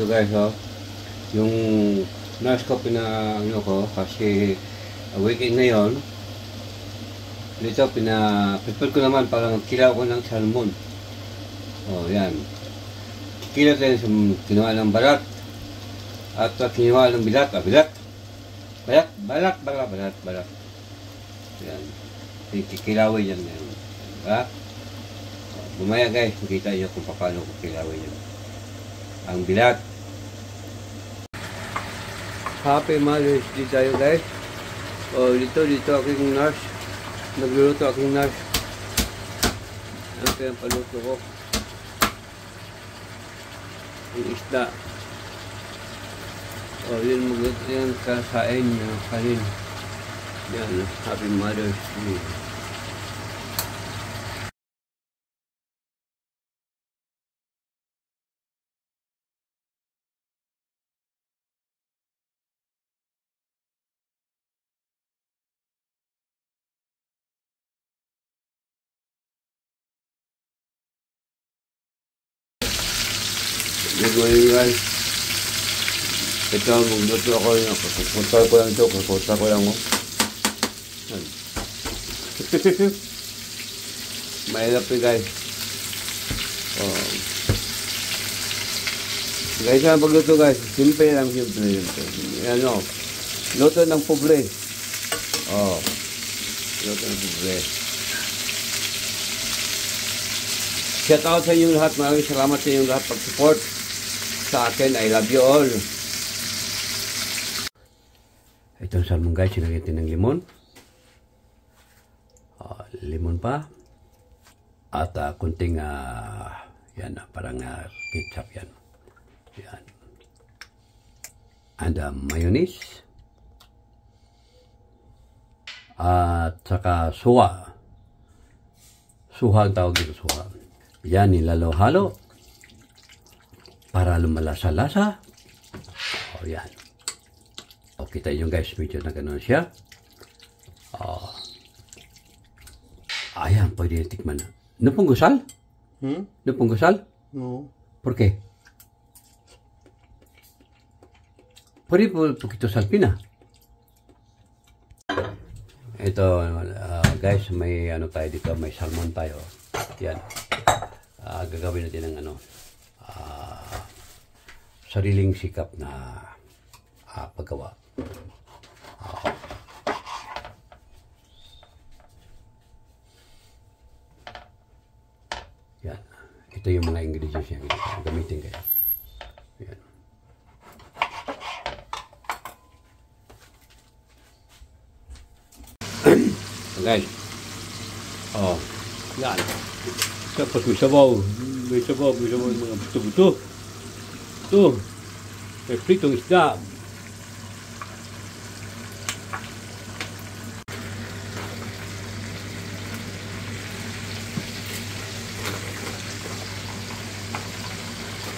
Ito guys, oh. Yung nurse ko ano ko kasi weekend ngayon. Dito prepare ko naman parang kilaw ko ng salmon. Oh, yan. Kilaw ko yung kinuha ng balat. At kinuha ng bilat. Balat. Yan. Kikilawin yan ngayon. Diba? Bumaya guys, makita nyo kung paano kikilawin yan. Ang bilat. Happy Mother's Day tayo guys. O dito aking nurse. Nagluluto aking nurse. Ano kaya ang paluto ko? Yung isda. O yun magluto yung kasain yung kanin. Yan, Happy Mother's Day. Good morning guys. Ito, magluto ako yun. Kukunta ko lang ito. Mahirap eh guys. Guys, ang pagluto guys. Simple lang. Ano, luto ng pobre. Luto ng pobre. Shout out sa inyong lahat. Maraming salamat sa inyong lahat pag-support sa akin. I love you all. Itong salmon guys, sinagyan ng limon. Limon pa. At kunting yan, parang ketchup yan. Yan. And mayonnaise. At saka suha. Suha ang tawag dito, suha. Yan, nilalo-halo. Para lumalasa-lasa. Yan. Kita nyo guys, medyo na gano'n siya. Ayan, pwede tikman na. Napunggusal? Napunggusal? No. ¿Por qué? Pwede po poquito salpina. Ito, guys, may ano tayo dito, may salmon tayo. Yan. Gagawin natin ng ano, sariling sikap na paggawa. Yan. Ito yung mga ingredients yan. Gamitin kayo. Yan. Guys. Yan. Tapos may sabaw. May sabaw yung mga buto-buto. Ito. May pritong isda.